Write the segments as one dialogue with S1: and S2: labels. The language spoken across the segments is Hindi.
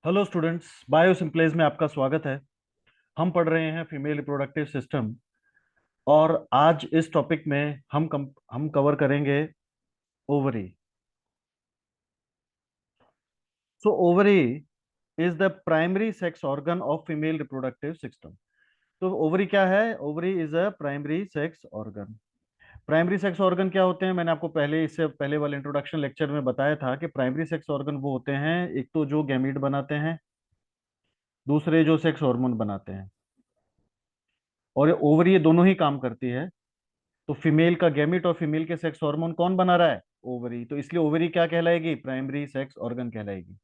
S1: हेलो स्टूडेंट्स, बायो सिंप्लेज में आपका स्वागत है। हम पढ़ रहे हैं फीमेल रिप्रोडक्टिव सिस्टम। और आज इस टॉपिक में हम कवर करेंगे ovary. So ovary is the primary sex organ of female reproductive system. तो ओवरी क्या है? Ovary is a primary sex organ. Primary sex organ क्या होते हैं? मैंने आपको पहले, इससे पहले वाले इंट्रोडक्शन लेक्चर में बताया था कि प्राइमरी सेक्स ऑर्गन वो होते हैं, एक तो जो गैमीट बनाते हैं, दूसरे जो सेक्स हार्मोन बनाते हैं। और ये ओवरी, ये दोनों ही काम करती है। तो फीमेल का गैमेट और फीमेल के सेक्स हार्मोन कौन बना रहा है? ओवरी। तो इसलिए ओवरी क्या कहलाएगी? प्राइमरी सेक्स ऑर्गन कहलाएगी।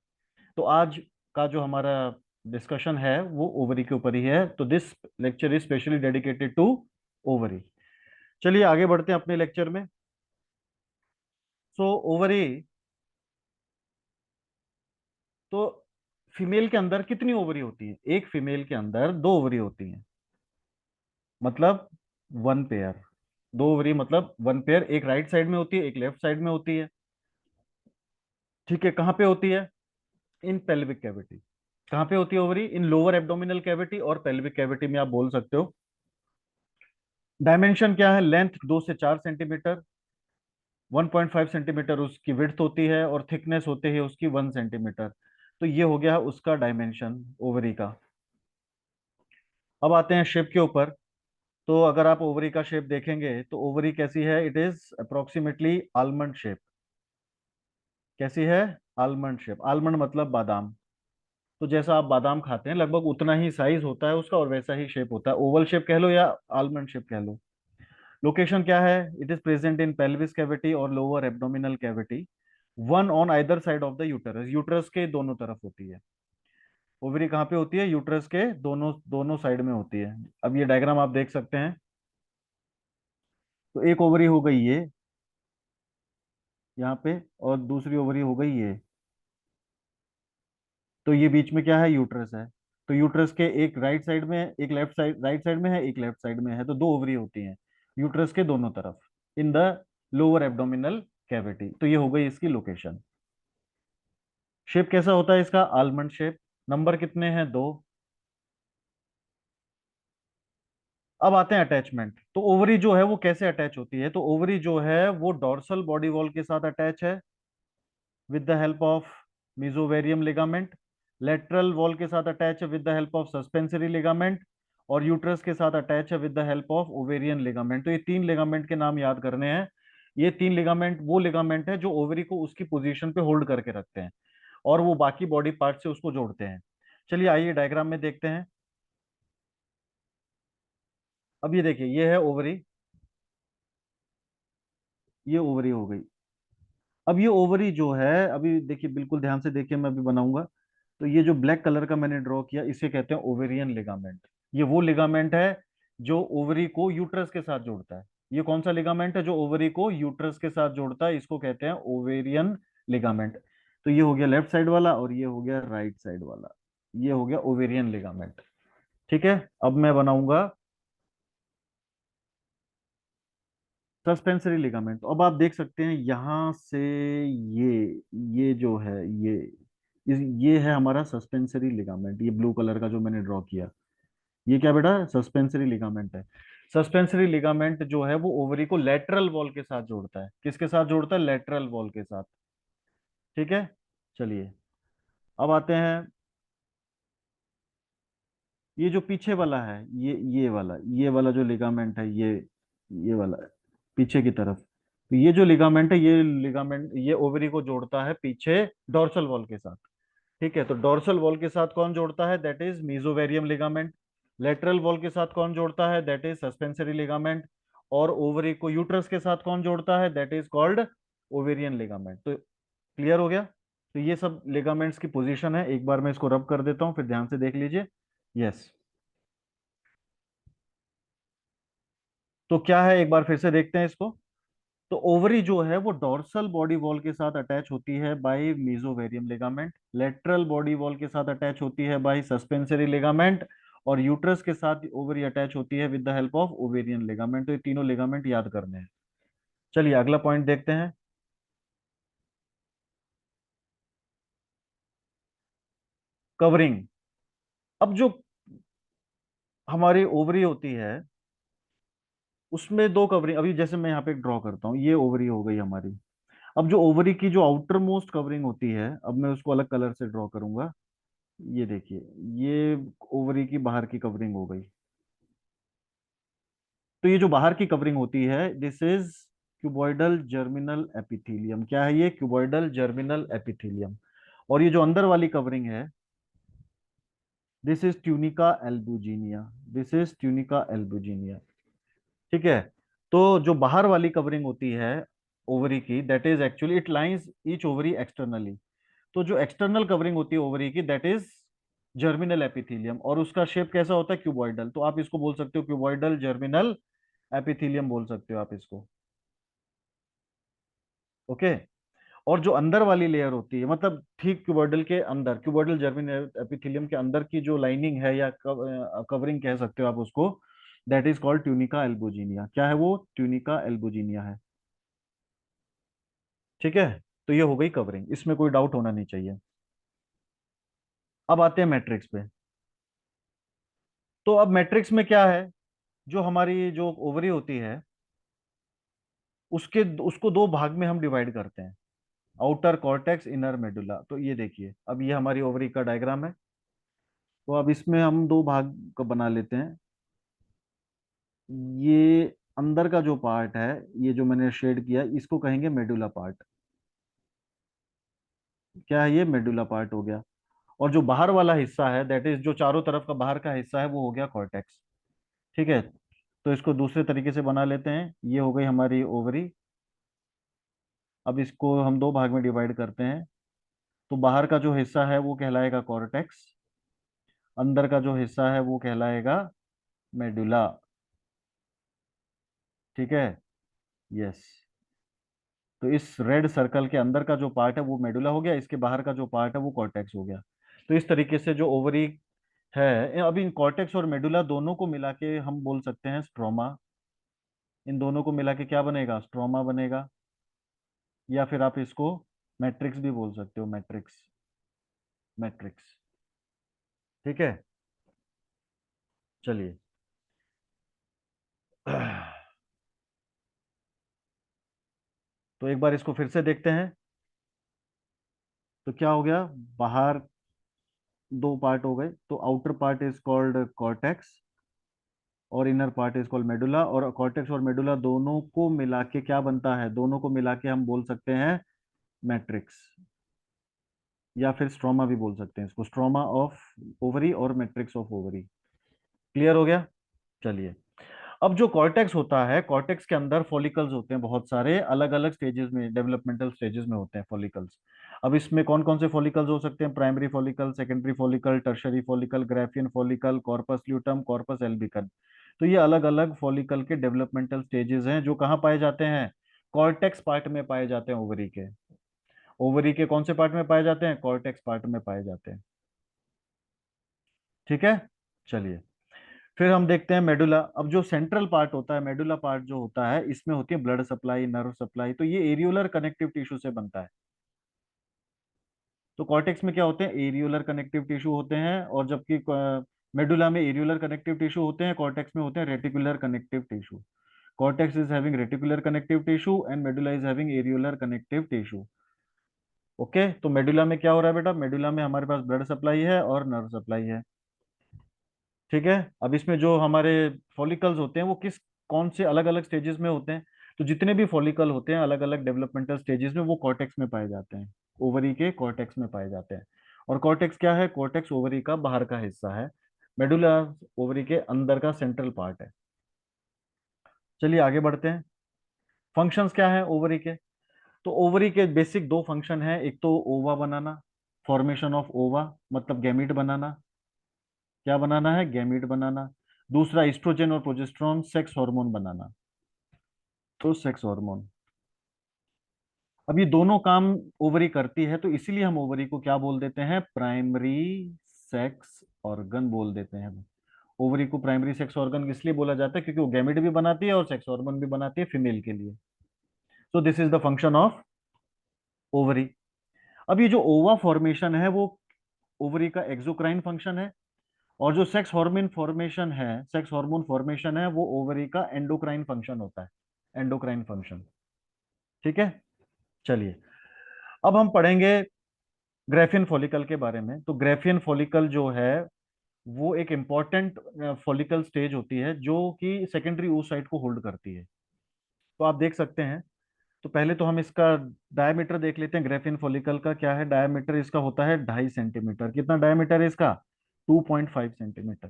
S1: तो आज का जो हमारा डिस्कशन है वो ओवरी के ऊपर ही है। तो this lecture is specially dedicated to ovary. चलिए आगे बढ़ते हैं अपने लेक्चर में। सो ओवरी, तो फीमेल के अंदर कितनी ओवरी होती है? एक फीमेल के अंदर दो ओवरी होती हैं, मतलब वन पेयर। दो ओवरी मतलब वन पेयर। एक राइट साइड में होती है, एक लेफ्ट साइड में होती है। ठीक है, कहाँ पे होती है? इन पेल्विक कैविटी। कहाँ पे होती है ओवरी? इन लोअर एब्डोमिनल कैविटी और पेल्विक कैविटी में आप बोल सकते हो। डायमेंशन क्या है? लेंथ 2 से 4 सेंटीमीटर, 1.5 सेंटीमीटर उसकी विड्थ होती है, और थिकनेस होती है उसकी 1 सेंटीमीटर। तो ये हो गया उसका डायमेंशन ओवरी का। अब आते हैं शेप के ऊपर। तो अगर आप ओवरी का शेप देखेंगे तो ओवरी कैसी है? It is approximately almond shape. कैसी है? Almond shape. आलमंड मतलब बादाम। तो जैसा आप बादाम खाते हैं लगभग उतना ही साइज होता है उसका, और वैसा ही शेप होता है। ओवल शेप कह लो या आलमंड शेप कह लो। लोकेशन क्या है? It is present in pelvis cavity और lower abdominal cavity, one on either side of the uterus. Uterus के दोनों तरफ होती है। ओवरी कहाँ पे होती है? यूटरस के दोनों दोनों साइड में होती है। अब ये डायग्राम आप देख सकते हैं। तो एक ओवरी हो गई ये यहाँ पे, और दूसरी ओवरी हो गई ये। तो ये बीच में क्या है? यूटरस है। तो यूटरस के एक राइट साइड में, एक लेफ्ट साइड, राइट साइड में है, एक लेफ्ट साइड में है। तो दो ओवरी होती हैं यूटरस के दोनों तरफ, in the lower abdominal cavity. तो ये हो गई इसकी लोकेशन। शेप कैसा होता है इसका? Almond shape. नंबर कितने हैं? दो। अब आते हैं अटैचमेंट। तो ओवरी जो है वो कैसे अटैच होती है? तो ओवरी जो है वो डॉर्सल बॉडी वॉल के साथ अटैच है with the help of मीजोवेरियम ligament. Lateral wall के साथ अटैच है with the help of suspensory ligament. और यूट्रस के साथ अटैच है with the help of ovarian ligament. तो ये तीन लिगामेंट के नाम याद करने हैं। ये तीन लिगामेंट वो लिगामेंट है जो ओवरी को उसकी पोजीशन पे होल्ड करके रखते हैं, और वो बाकी बॉडी पार्ट से उसको जोड़ते हैं। चलिए आइए डायग्राम में देखते हैं। अब ये देखिए, ये है ओवरी। ये ओवरी हो गई। अब ये ओवरी जो है, अभी देखिए, बिल्कुल ध्यान से देखिए, मैं अभी बनाऊंगा। तो ये जो ब्लैक कलर का मैंने ड्रॉ किया, इसे कहते हैं ओवेरियन लिगामेंट। ये वो लिगामेंट है जो ओवरी को यूट्रस के साथ जोड़ता है। ये कौन सा लिगामेंट है जो ओवरी को यूट्रस के साथ जोड़ता है? इसको कहते हैं ओवेरियन लिगामेंट। तो ये हो गया लेफ्ट साइड वाला, और ये हो गया राइट साइड वाला। ये हो गया ओवेरियन लिगामेंट। ठीक है, अब मैं बनाऊंगा सस्पेंसरी लिगामेंट। अब आप देख सकते हैं यहां से, ये जो है, ये है हमारा सस्पेंसरी लिगामेंट। ये ब्लू कलर का जो मैंने ड्रॉ किया, ये क्या बेटा? सस्पेंसरी लिगामेंट है। सस्पेंसरी लिगामेंट जो है वो ओवरी को लेटरल वॉल के साथ जोड़ता है। किसके साथ जोड़ता है? लेटरल वॉल के साथ। ठीक है, चलिए अब आते हैं। ये जो पीछे वाला है, ये वाला जो लिगामेंट है, ये वाला है, पीछे की तरफ। तो ये जो लिगामेंट है, ये लिगामेंट ये ओवरी को जोड़ता है पीछे डोर्सल वॉल के साथ। ठीक है, तो डोर्सल वॉल के साथ कौन जोड़ता है? That is मीजोवेरियम ligament. Lateral wall के साथ कौन जोड़ता है? That is suspensory ligament. और ओवरी को यूट्रस के साथ कौन जोड़ता है? That is called ovarian ligament. तो क्लियर हो गया? तो ये सब लिगामेंट्स की पोजीशन है। एक बार मैं इसको रब कर देता हूं, फिर ध्यान से देख लीजिए। यस। तो क्या है, एक बार फिर से देखते हैं इसको। तो ओवरी जो है वो डॉर्सल बॉडी वॉल के साथ अटैच होती है by mesovarium ligament. Lateral body wall के साथ अटैच होती है बाय सस्पेंसरी लिगामेंट। और यूट्रस के साथ ओवरी अटैच होती है with the help of ovarian ligament. तो ये तीनों लिगामेंट याद करने हैं। चलिए अगला पॉइंट देखते हैं। कवरिंग। अब जो हमारी ओवरी होती है उसमें दो कवरिंग, अभी जैसे मैं यहाँ पे ड्रॉ करता हूँ, ये ओवरी हो गई हमारी। अब जो ओवरी की जो आउटर मोस्ट कवरिंग होती है, अब मैं उसको अलग कलर से ड्रॉ करूंगा। ये देखिए, ये ओवरी की बाहर की कवरिंग हो गई। तो ये जो बाहर की कवरिंग होती है, this is cuboidal germinal epithelium. क्या है ये? Cuboidal germinal epithelium. और ये जो अंदर वाली कवरिंग है, this is tunica albuginea. This is tunica albuginea. ठीक है। तो जो बाहर वाली कवरिंग होती है ओवरी की, that is actually it lines each ovary externally. तो जो एक्सटर्नल कवरिंग होती है ओवरी की, दैट इज जर्मिनल एपिथेलियम। और उसका शेप कैसा होता है? क्यूबॉइडल। तो आप इसको बोल सकते हो क्यूबॉइडल जर्मिनल एपिथेलियम बोल सकते हो आप इसको। ओके। और जो अंदर वाली लेयर होती है, मतलब ठीक क्यूबॉइडल के अंदर, क्यूबॉइडल जर्मिनल एपिथेलियम के अंदर की जो लाइनिंग है या कवरिंग कह सकते हो आप उसको, that is called tunica albuginea. क्या है वो? ट्यूनिका एल्बुजिनिया है। ठीक है। तो ये हो गई कवरिंग, इसमें कोई डाउट होना नहीं चाहिए। अब आते हैं मैट्रिक्स पे। तो अब मैट्रिक्स में क्या है? जो हमारी जो ओवरी होती है, उसके उसको दो भाग में हम डिवाइड करते हैं, आउटर कॉर्टेक्स, इनर मेडुला। तो ये देखिए, अब ये हमारी ओवरी का डायग्राम है। तो अब इसमें हम दो भाग को बना लेते हैं। ये अंदर का जो पार्ट है, ये जो मैंने शेड किया, इसको कहेंगे मेडुला पार्ट। क्या है? ये मेडुला पार्ट हो गया। और जो बाहर वाला हिस्सा है, दैट इज जो चारों तरफ का बाहर का हिस्सा है, वो हो गया कॉर्टेक्स। ठीक है। तो इसको दूसरे तरीके से बना लेते हैं। ये हो गई हमारी ओवरी। अब इसको हम दो भाग में डिवाइड करते हैं। तो बाहर का जो हिस्सा है वो कहलाएगा कॉर्टेक्स, अंदर का जो हिस्सा है वो कहलाएगा मेडुला। ठीक है। यस। तो इस रेड सर्कल के अंदर का जो पार्ट है वो मेडुला हो गया, इसके बाहर का जो पार्ट है वो कॉर्टेक्स हो गया। तो इस तरीके से जो ओवरी है, अभी इन कॉर्टेक्स और मेडुला दोनों को मिला के हम बोल सकते हैं स्ट्रोमा। इन दोनों को मिला के क्या बनेगा? स्ट्रोमा बनेगा। या फिर आप इसको मैट्रिक्स भी बोल सकते हो, मैट्रिक्स। मैट्रिक्स। ठीक है। चलिए। तो एक बार इसको फिर से देखते हैं। तो क्या हो गया? बाहर दो पार्ट हो गए। तो outer part is called cortex और inner part is called medulla. और कॉर्टेक्स और मेडुला दोनों को मिला के क्या बनता है? दोनों को मिला के हम बोल सकते हैं मैट्रिक्स, या फिर स्ट्रोमा भी बोल सकते हैं इसको, स्ट्रोमा ऑफ ओवरी और मैट्रिक्स ऑफ ओवरी। क्लियर हो गया? चलिए। अब जो कॉर्टेक्स होता है, कॉर्टेक्स के अंदर फॉलिकल्स होते हैं बहुत सारे, अलग अलग स्टेजेस में, डेवलपमेंटल स्टेजेस में होते हैं फॉलिकल्स। अब इसमें कौन कौन से फॉलिकल्स हो सकते हैं? Primary follicle, secondary follicle, tertiary follicle, Graafian follicle, corpus luteum, corpus albicans. तो ये अलग अलग फॉलिकल के डेवलपमेंटल स्टेजेस हैं जो कहाँ पाए जाते हैं? कॉर्टेक्स पार्ट में पाए जाते हैं ओवरी के। ओवरी के कौन से पार्ट में पाए जाते हैं? कॉर्टेक्स पार्ट में पाए जाते हैं। ठीक है। चलिए। फिर हम देखते हैं मेडुला। अब जो सेंट्रल पार्ट होता है, मेडुला पार्ट जो होता है, इसमें होती है ब्लड सप्लाई, नर्व सप्लाई। तो ये एरियोलर कनेक्टिव टिश्यू से बनता है। तो कॉर्टेक्स में क्या होते हैं? एरियोलर कनेक्टिव टिश्यू होते हैं, और जबकि मेडुला में एरियोलर कनेक्टिव टिश्यू होते हैं, कॉर्टेक्स में होते हैं reticular connective tissue. Cortex is having reticular connective tissue and medulla is having areolar connective tissue. Okay. तो मेडुला में क्या हो रहा है बेटा? मेडुला में हमारे पास ब्लड सप्लाई है और नर्व सप्लाई है। ठीक है। अब इसमें जो हमारे फॉलिकल्स होते हैं वो किस, कौन से अलग अलग स्टेजेस में होते हैं? तो जितने भी फॉलिकल होते हैं अलग अलग डेवलपमेंटल स्टेजेस में, वो कॉर्टेक्स में पाए जाते हैं, ओवरी के कॉर्टेक्स में पाए जाते हैं। और कॉर्टेक्स क्या है? कॉर्टेक्स ओवरी का बाहर का हिस्सा है। मेडुला ओवरी के अंदर का सेंट्रल पार्ट है। चलिए आगे बढ़ते हैं। फंक्शंस क्या है ओवरी के? तो ओवरी के बेसिक दो फंक्शन है। एक तो ओवा बनाना, फॉर्मेशन ऑफ ओवा, मतलब गैमीट बनाना। क्या बनाना है? गैमीट बनाना। दूसरा एस्ट्रोजन और प्रोजेस्टेरॉन, सेक्स हार्मोन बनाना। तो सेक्स हार्मोन, अब ये दोनों काम ओवरी करती है, तो इसीलिए हम ओवरी को क्या बोल देते हैं? प्राइमरी सेक्स ऑर्गन बोल देते हैं। ओवरी को प्राइमरी सेक्स ऑर्गन इसलिए बोला जाता है क्योंकि वो गैमेट भी बनाती है और सेक्स हार्मोन भी बनाती है फीमेल के लिए। So this is the function of ovary. अब ये जो ओवा फॉर्मेशन है वो ओवरी का एक्सोक्राइन फंक्शन है, और जो सेक्स हार्मोन फॉर्मेशन है वो ओवरी का एंडोक्राइन फंक्शन होता है, एंडोक्राइन फंक्शन। ठीक है, चलिए अब हम पढ़ेंगे ग्रेफियन फॉलिकल के बारे में। तो ग्रेफियन फॉलिकल जो है वो एक इंपॉर्टेंट फॉलिकल स्टेज होती है जो कि सेकेंडरी oocyte को होल्ड करती है। तो आप देख सकते हैं, तो पहले तो हम इसका डायमीटर देख लेते हैं। ग्रेफियन फॉलिकल का क्या है डायमीटर, इसका होता है 2.5 सेंटीमीटर। कितना डायमीटर है इसका? 2.5 सेंटीमीटर।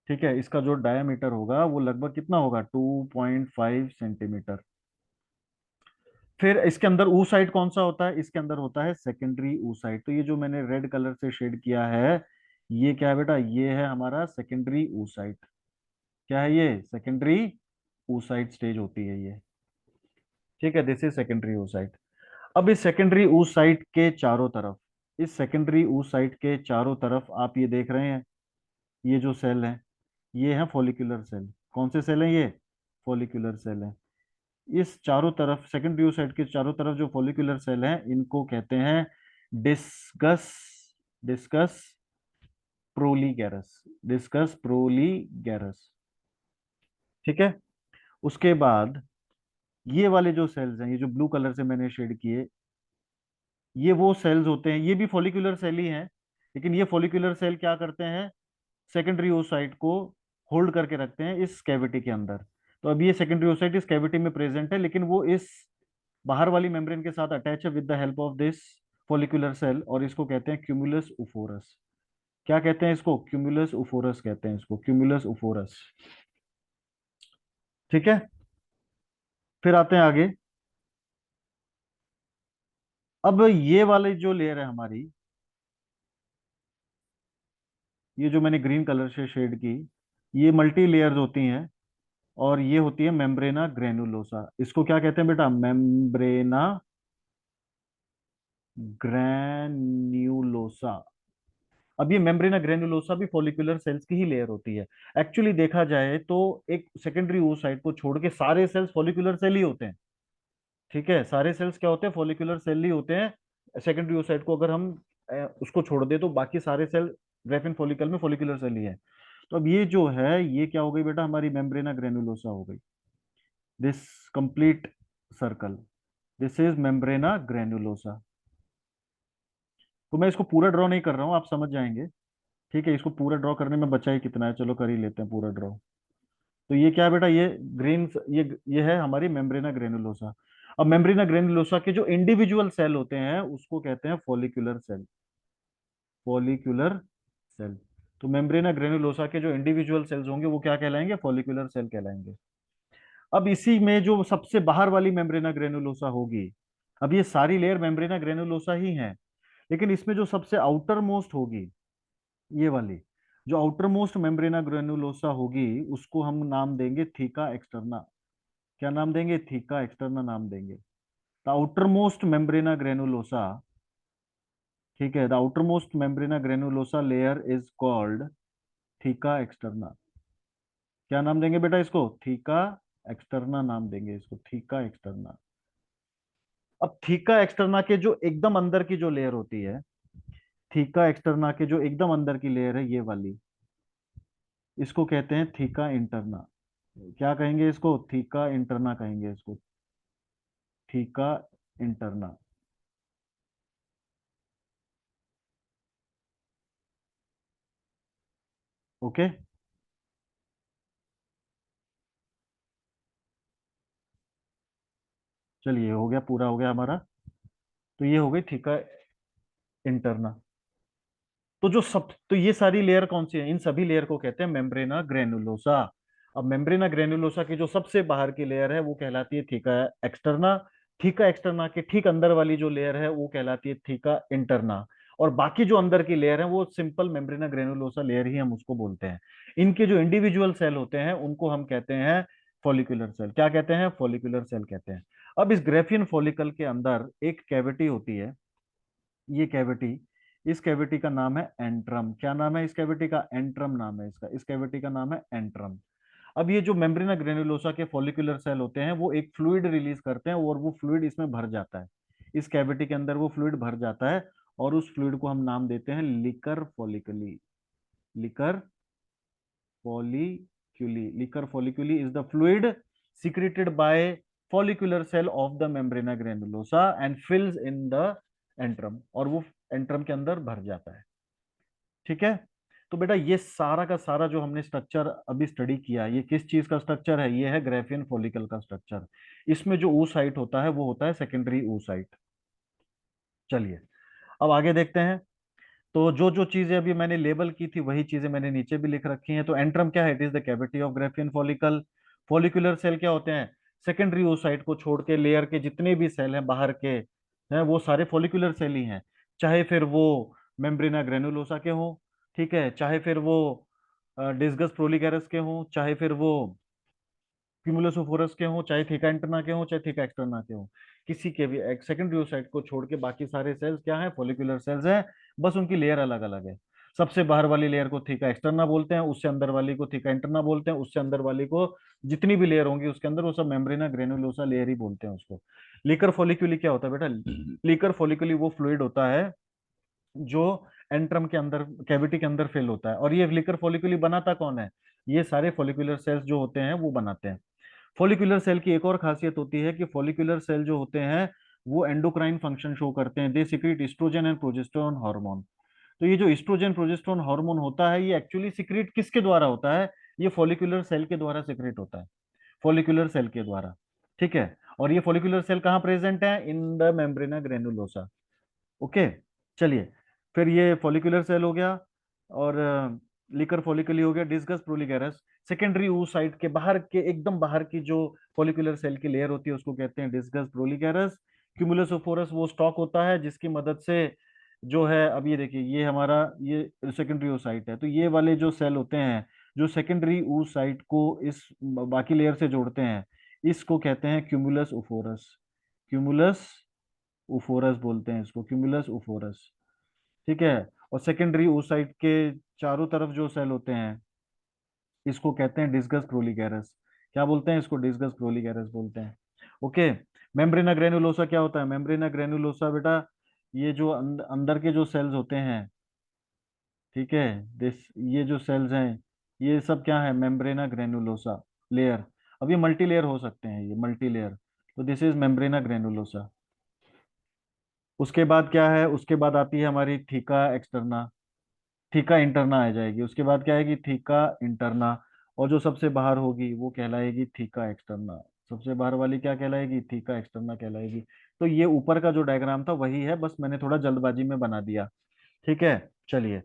S1: ठीक है, इसका जो डायमीटर होगा वो लगभग कितना होगा? 2.5 सेंटीमीटर। फिर इसके अंदर oocyte कौन सा होता है? इसके अंदर होता है सेकेंडरी oocyte। तो ये जो मैंने रेड कलर से शेड किया है, ये क्या है बेटा? ये है हमारा सेकेंडरी oocyte। क्या है ये? सेकेंडरी oocyte स्टेज होती है ये। ठीक है, दिस इज सेकेंडरी oocyte। अब इस सेकेंडरी oocyte के चारों तरफ, इस सेकेंडरी oocyte के चारों तरफ आप ये देख रहे हैं, ये जो सेल है ये है फॉलिकुलर सेल। कौन से सेल है ये? फॉलिकुलर सेल है। इस चारों तरफ सेकेंडरी oocyte के चारों तरफ जो फॉलिकुलर सेल हैं इनको कहते हैं डिस्कस, डिस्कस प्रोलीगैरस, डिस्कस प्रोलीगैरस। ठीक है, उसके बाद ये वाले जो सेल्स हैं, ये जो ब्लू कलर से मैंने शेड किए, ये वो सेल्स होते हैं, ये भी फॉलिकुलर सेल ही हैं, लेकिन ये फॉलिकुलर सेल क्या करते हैं? सेकेंडरी oocyte को होल्ड करके रखते हैं इस कैविटी के अंदर। तो अब ये सेकेंडरी oocyte इस कैविटी में प्रेजेंट है, लेकिन वो इस बाहर वाली मेम्ब्रेन के साथ अटैच है with the help of this follicular cell, और इसको कहते हैं क्यूमुलस उफोरस। क्या कहते हैं इसको? क्यूमुलस उफोरस कहते हैं इसको, क्यूमुलस उफोरस। ठीक है, फिर आते हैं आगे। अब ये वाली जो लेयर है हमारी, ये जो मैंने ग्रीन कलर से शेड की, ये मल्टी लेयर्स होती हैं, और ये होती है मेम्ब्रेना ग्रेनुलोसा। इसको क्या कहते हैं बेटा? मेम्ब्रेना ग्रेन्युलोसा। अब ये मेम्ब्रेना ग्रेनुलोसा भी फॉलिकुलर सेल्स की ही लेयर होती है। एक्चुअली देखा जाए तो एक सेकेंडरी oocyte को छोड़ के सारे सेल्स फॉलिकुलर सेल ही होते हैं। ठीक है, सारे सेल्स क्या होते हैं? फॉलिकुलर सेल ही होते हैं। सेकेंडरी oocyte को अगर हम उसको छोड़ दे तो बाकी सारे सेल ग्रेफिन फॉलिकल में फॉलिकुलर सेल ही है। तो अब ये जो है ये क्या हो गई बेटा? हमारी मेम्ब्रेना ग्रेनुलोसा हो गई। This complete circle, this is मेम्ब्रेना granulosa. तो मैं इसको पूरा ड्रॉ नहीं कर रहा हूँ, आप समझ जाएंगे। ठीक है, इसको पूरा ड्रॉ करने में बचा ही कितना है, चलो कर ही लेते हैं पूरा ड्रॉ। तो ये क्या है बेटा? ये ग्रीन, ये है हमारी मेम्ब्रेना ग्रेनुलोसा। अब मेम्ब्रेना ग्रेनुलोसा के जो इंडिविजुअल सेल होते हैं उसको कहते हैं फॉलिकुलर सेल, फॉलिकुलर सेल। तो मेम्ब्रेना ग्रेनुलोसा के जो इंडिविजुअल सेल्स होंगे वो क्या कहलाएंगे? फॉलिकुलर सेल कहलाएंगे। अब इसी में जो सबसे बाहर वाली मेम्ब्रेना ग्रेनुलोसा होगी, अब ये सारी लेयर मेम्ब्रेना ग्रेनुलोसा ही है, लेकिन इसमें जो सबसे आउटर मोस्ट होगी, ये वाली जो आउटर मोस्ट मेम्ब्रेना ग्रेनुलोसा होगी, उसको हम नाम देंगे थीका एक्सटर्ना। क्या नाम देंगे? थीका एक्सटर्ना नाम देंगे। द आउटर मोस्ट मेम्ब्रेना ग्रेनुलोसा, ठीक है, the outer most मेम्ब्रेना granulosa layer is called theca externa. क्या नाम देंगे बेटा इसको? थीका एक्सटर्ना नाम देंगे इसको, थीका एक्सटर्ना। अब थीका एक्सटर्ना के जो एकदम अंदर की जो लेयर होती है, थीका एक्सटर्ना के जो एकदम अंदर की लेयर है ये वाली, इसको कहते हैं थीका इंटरना। क्या कहेंगे इसको? थीका इंटरना कहेंगे इसको, थीका इंटरना। ओके, चलिए हो गया, पूरा हो गया हमारा। तो ये हो गई थीका इंटरना। तो ये सारी लेयर कौन सी है? इन सभी लेयर को कहते हैं मेम्ब्रेना ग्रेनुलोसा। अब मेम्ब्रेना ग्रेनुलोसा की जो सबसे बाहर की लेयर है वो कहलाती है थीका एक्सटर्ना। थीका एक्सटर्ना के ठीक अंदर वाली जो लेयर है वो कहलाती है थीका इंटरना। और बाकी जो अंदर की लेयर है वो सिंपल मेम्ब्रेना ग्रेनुलोसा लेयर ही हम उसको बोलते हैं। इनके जो इंडिविजुअल सेल होते हैं उनको हम कहते हैं फॉलिकुलर सेल। क्या कहते हैं? फॉलिकुलर सेल कहते हैं। अब इस ग्रेफियन फॉलिकल के अंदर एक कैविटी होती है, ये कैविटी, इस कैविटी का नाम है एंट्रम। क्या नाम है इस कैविटी का? एंट्रम नाम है इसका, इस कैविटी का नाम है एंट्रम। अब ये जो मेम्ब्रेना ग्रेनुलोसा के फॉलिकुलर सेल होते हैं वो एक फ्लूइड रिलीज करते हैं, और वो फ्लूइड इसमें भर जाता है, इस कैविटी के अंदर वो फ्लूइड भर जाता है, और उस फ्लूइड को हम नाम देते हैं liquor folliculi. Liquor folliculi. Liquor folliculi is the fluid secreted by follicular cell of the membrana granulosa and fills in the antrum, और वो एंट्रम के अंदर भर जाता है। ठीक है। तो बेटा ये सारा का सारा जो हमने स्ट्रक्चर अभी स्टडी किया, ये किस चीज का स्ट्रक्चर है? ये है ग्राफियन फॉलिकल का स्ट्रक्चर। इसमें जो oocyte होता है वो होता है सेकेंडरी oocyte। चलिए अब आगे देखते हैं। तो जो जो चीजें अभी मैंने लेबल की थी वही चीजें मैंने नीचे भी लिख रखी हैं। तो एंट्रम क्या है? It is the cavity of Graafian follicle. Follicular cell क्या होते हैं? सेकेंडरी oocyte को छोड़ के लेयर के जितने भी सेल हैं बाहर के हैं वो सारे फॉलिकुलर सेल ही हैं। चाहे फिर वो मेम्ब्रेना ग्रेनुलोसा के हों, ठीक है, चाहे फिर वो डिस्कस प्रोलिगेरस के हों, चाहे फिर वो क्यूमुलस ओफोरस के हों, चाहे थीका इंटरना के हों, चाहे थीका एक्सटर्ना के हों, किसी के भी एक सेकेंडरी oocyte को छोड़ के बाकी सारे सेल्स क्या हैं? फॉलिकुलर सेल्स हैं। बस उनकी लेयर अलग अलग है। सबसे बाहर वाली लेयर को थीका एक्सटर्ना बोलते हैं, उससे अंदर वाली को थीका इंटरना बोलते हैं, उससे अंदर वाली को जितनी भी लेयर होंगी उसके अंदर वो सब मेम्ब्रेना ग्रेनुलोसा लेयर ही बोलते हैं उसको। लीकर फॉलिक्यूली क्या होता है बेटा? लीकर फॉलिक्यूली वो फ्लूइड होता है जो एंट्रम के अंदर कैविटी के अंदर फिल होता है। और ये लिकर फॉलिक्यूली बनाता कौन है? ये सारे फॉलिकुलर सेल्स जो होते हैं वो बनाते हैं। फॉलिकुलर सेल की एक और खासियत होती है कि फॉलिकुलर सेल जो होते हैं वो एंडोक्राइन फंक्शन शो करते हैं। They secrete estrogen and progesterone hormone. तो ये जो एस्ट्रोजन प्रोजेस्टेरोन हार्मोन होता है ये एक्चुअली सिक्रीट किसके द्वारा होता है? ये फॉलिकुलर सेल के द्वारा सिक्रीट होता है। फॉलिकुलर सेल के द्वारा। ठीक है। और ये फॉलिकुलर सेल कहाँ प्रेजेंट है? In the मेम्ब्रेना granulosa. ओके। चलिए फिर ये फॉलिकुलर सेल हो गया और लिकर फॉलिकली हो गया। डिस्कस प्रोलिगेरस सेकेंडरी oocyte के बाहर के एकदम बाहर की जो फॉलिकुलर सेल की लेयर होती है उसको कहते हैं डिस्कस प्रोलिगेरस। क्यूमुलस ओफोरस वो स्टॉक होता है जिसकी मदद से जो है, अब ये देखिए ये हमारा ये सेकेंडरी oocyte है। तो ये वाले जो सेल होते हैं जो सेकेंडरी oocyte को इस बाकी लेयर से जोड़ते हैं इसको कहते हैं क्यूमुलस ओफोरस। क्यूमुलस ओफोरस बोलते हैं इसको, क्यूमुलस ओफोरस। ठीक है। और सेकेंडरी oocyte के चारों तरफ जो सेल होते हैं इसको कहते हैं डिस्कस प्रोलिगेरस। क्या बोलते हैं इसको? डिस्कस प्रोलिगेरस बोलते हैं। ओके। मेम्ब्रेना ग्रेनुलोसा क्या होता है? मेम्ब्रेना ग्रेनुलोसा बेटा ये जो अंदर के जो सेल्स होते हैं, ठीक है, दिस ये जो सेल्स हैं ये सब क्या है? मेम्ब्रेना ग्रेनुलोसा लेयर। अब ये मल्टी लेयर हो सकते हैं, ये मल्टी लेयर। तो दिस इज मेम्ब्रेना ग्रेनुलोसा। उसके बाद क्या है? उसके बाद आती है हमारी थीका एक्सटर्ना। थीका इंटरना आ जाएगी। उसके बाद क्या आएगी? Theca interna. और जो सबसे बाहर होगी वो कहलाएगी थीका एक्सटर्ना। सबसे बाहर वाली क्या कहलाएगी? थीका एक्सटर्ना कहलाएगी। तो ये ऊपर का जो डायग्राम था वही है, बस मैंने थोड़ा जल्दबाजी में बना दिया। ठीक है। चलिए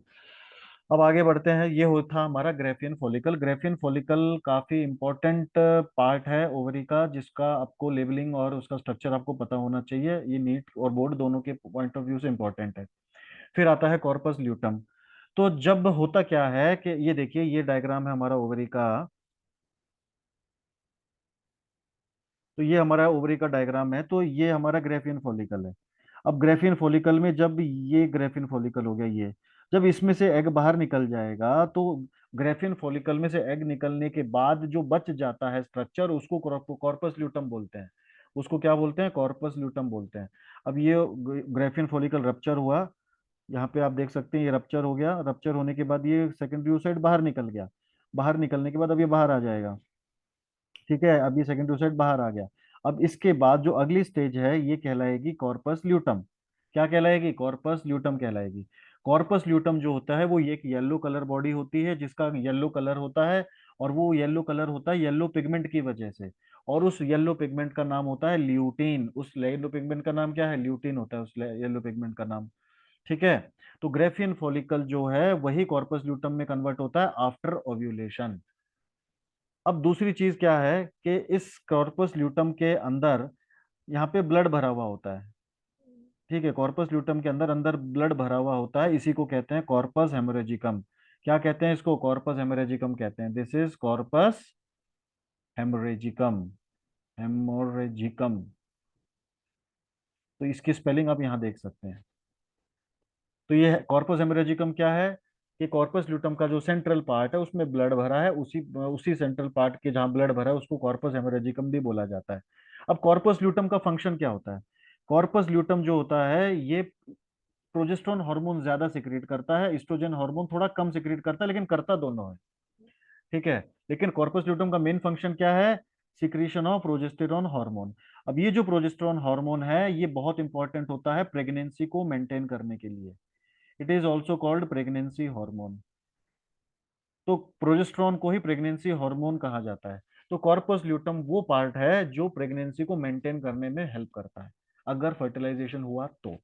S1: अब आगे बढ़ते हैं। ये था हमारा ग्रेफियन फॉलिकल। ग्रेफियन फॉलिकल काफी इंपॉर्टेंट पार्ट है ओवरी का जिसका आपको लेबलिंग और उसका स्ट्रक्चर आपको पता होना चाहिए। ये नीट और बोर्ड दोनों के पॉइंट ऑफ व्यू से इंपॉर्टेंट है। फिर आता है कॉर्पस ल्यूटम। तो जब होता क्या है कि ये देखिए ये डायग्राम है हमारा ओवरी का। तो ये हमारा ओवरी का डायग्राम है। तो ये हमारा ग्रेफियन फॉलिकल है। अब ग्रेफियन फॉलिकल में जब ये ग्रेफियन फॉलिकल हो गया, ये जब इसमें से एग बाहर निकल जाएगा तो ग्रेफियन फॉलिकल में से एग निकलने के बाद जो बच जाता है स्ट्रक्चर उसको कॉर्पस ल्यूटम बोलते हैं। उसको क्या बोलते हैं? कॉर्पस ल्यूटम बोलते हैं। अब ये ग्रेफियन फॉलिकल रप्चर हुआ, यहाँ पे आप देख सकते हैं ये रप्चर हो गया। रप्चर होने के बाद ये सेकेंडरी oocyte बाहर निकल गया। बाहर निकलने के बाद अब ये बाहर आ जाएगा। ठीक है। अब ये सेकेंडरी oocyte बाहर आ गया। अब इसके बाद जो अगली स्टेज है ये कहलाएगी कॉर्पस ल्यूटम। क्या कहलाएगी? कॉर्पस ल्यूटम कहलाएगी। कॉर्पस ल्यूटम जो होता है वो ये एक येलो कलर बॉडी होती है जिसका येलो कलर होता है। और वो येलो कलर होता है येलो पिगमेंट की वजह से। और उस येलो पिगमेंट का नाम होता है ल्यूटीन। उस येलो पिगमेंट का नाम क्या है? ल्यूटीन होता है उस येलो पिगमेंट का नाम। ठीक है। तो ग्रेफियन फॉलिकल जो है वही कॉर्पस ल्यूटम में कन्वर्ट होता है आफ्टर ओव्यूलेशन। अब दूसरी चीज क्या है कि इस कॉर्पस ल्यूटम के अंदर यहाँ पे ब्लड भरा हुआ होता है। ठीक है। कॉर्पस ल्यूटम के अंदर अंदर ब्लड भरा हुआ होता है, इसी को कहते हैं कॉर्पस हेमोरेजिकम। क्या कहते हैं इसको? कॉर्पस हेमोरेजिकम कहते हैं। This is corpus haemorrhagicum. Haemorrhagicum. तो इसकी स्पेलिंग आप यहाँ देख सकते हैं। तो ये कॉर्पस हेमोरेजिकम क्या है? कि कॉर्पस ल्यूटम का जो सेंट्रल पार्ट है उसमें ब्लड भरा है, उसी उसी सेंट्रल पार्ट के जहाँ ब्लड भरा है उसको कॉर्पस हेमोरेजिकम भी बोला जाता है। अब कॉर्पस ल्यूटम का फंक्शन क्या होता है? कॉर्पस ल्यूटम जो होता है ये प्रोजेस्टेरोन हार्मोन ज्यादा सिक्रीट करता है, एस्ट्रोजन हार्मोन थोड़ा कम सिक्रीट करता है, लेकिन करता दोनों है। ठीक है, लेकिन कॉर्पस ल्यूटम का मेन फंक्शन क्या है? Secretion of progesterone hormone. अब ये जो प्रोजेस्टेरोन हार्मोन है ये बहुत इंपॉर्टेंट होता है प्रेगनेंसी को मेंटेन करने के लिए। It is also called pregnancy hormone. तो प्रोजेस्टेरोन को ही प्रेगनेंसी हार्मोन कहा जाता है। तो कॉर्पस ल्यूटम वो पार्ट है जो प्रेगनेंसी को मेंटेन करने में हेल्प करता है, अगर फर्टिलाइजेशन हुआ तो।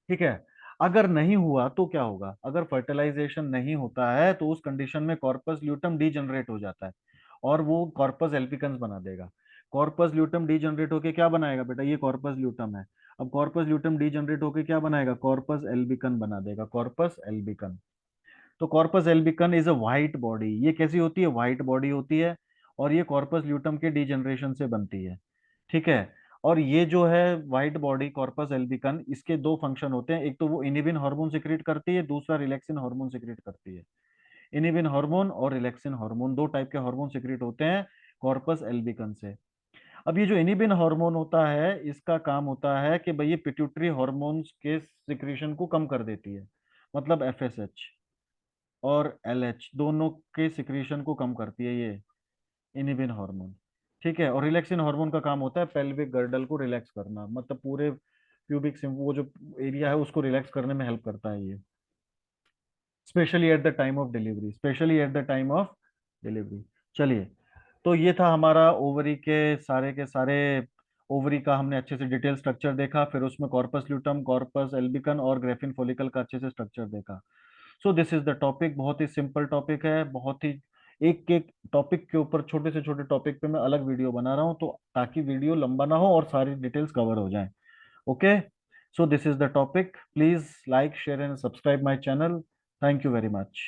S1: ठीक है, अगर नहीं हुआ तो क्या होगा? अगर फर्टिलाइजेशन नहीं होता है तो उस कंडीशन में कॉर्पस ल्यूटम डीजनरेट हो जाता है और वो कॉर्पस एल्बिकन्स बना देगा। कॉर्पस ल्यूटम डीजनरेट होके क्या बनाएगा बेटा? ये कॉर्पस ल्यूटम है। अब कॉर्पस ल्यूटम डीजनरेट होके क्या बनाएगा? कॉर्पस एल्बिकन बना देगा, कॉर्पस एल्बिकन। तो corpus albicans is a white body. ये कैसी होती है? व्हाइट बॉडी होती है, और ये कॉर्पस ल्यूटम के डीजनरेशन से बनती है। ठीक है, और ये जो है व्हाइट बॉडी कॉर्पस एल्बिकन, इसके दो फंक्शन होते हैं। एक तो वो इनिबिन हार्मोन सिक्रीट करती है, दूसरा रिलैक्सिन हार्मोन सिक्रीट करती है। इनिबिन हार्मोन और रिलैक्सिन हार्मोन दो टाइप के हार्मोन सिक्रीट होते हैं कॉर्पस एल्बिकन से। अब ये जो इनिबिन हार्मोन होता है इसका काम होता है कि भाई ये पिट्यूटरी हार्मोन्स के सिक्रीशन को कम कर देती है, मतलब एफएसएच और एलएच दोनों के सिक्रीशन को कम करती है ये इनिबिन हार्मोन। ठीक है, और रिलैक्सिन हार्मोन का काम होता है पेल्विक गर्डल को रिलैक्स करना, मतलब पूरे प्यूबिक वो जो एरिया है उसको रिलैक्स करने में हेल्प करता है ये, specially at the time of delivery, specially at the time of delivery. चलिए, तो ये था हमारा ओवरी के सारे ओवरी का हमने अच्छे से डिटेल स्ट्रक्चर देखा, फिर उसमें कॉर्पस ल्यूटम, कॉर्पस एल्बिकन और ग्रेफिन फॉलिकल का अच्छे से स्ट्रक्चर देखा। So this is the topic, बहुत ही सिंपल टॉपिक है, बहुत ही एक एक टॉपिक के ऊपर छोटे से छोटे टॉपिक पे मैं अलग वीडियो बना रहा हूँ, तो ताकि वीडियो लंबा ना हो और सारी डिटेल्स कवर हो जाए। Okay, so this is the topic. Please like, share and subscribe my channel. Thank you very much.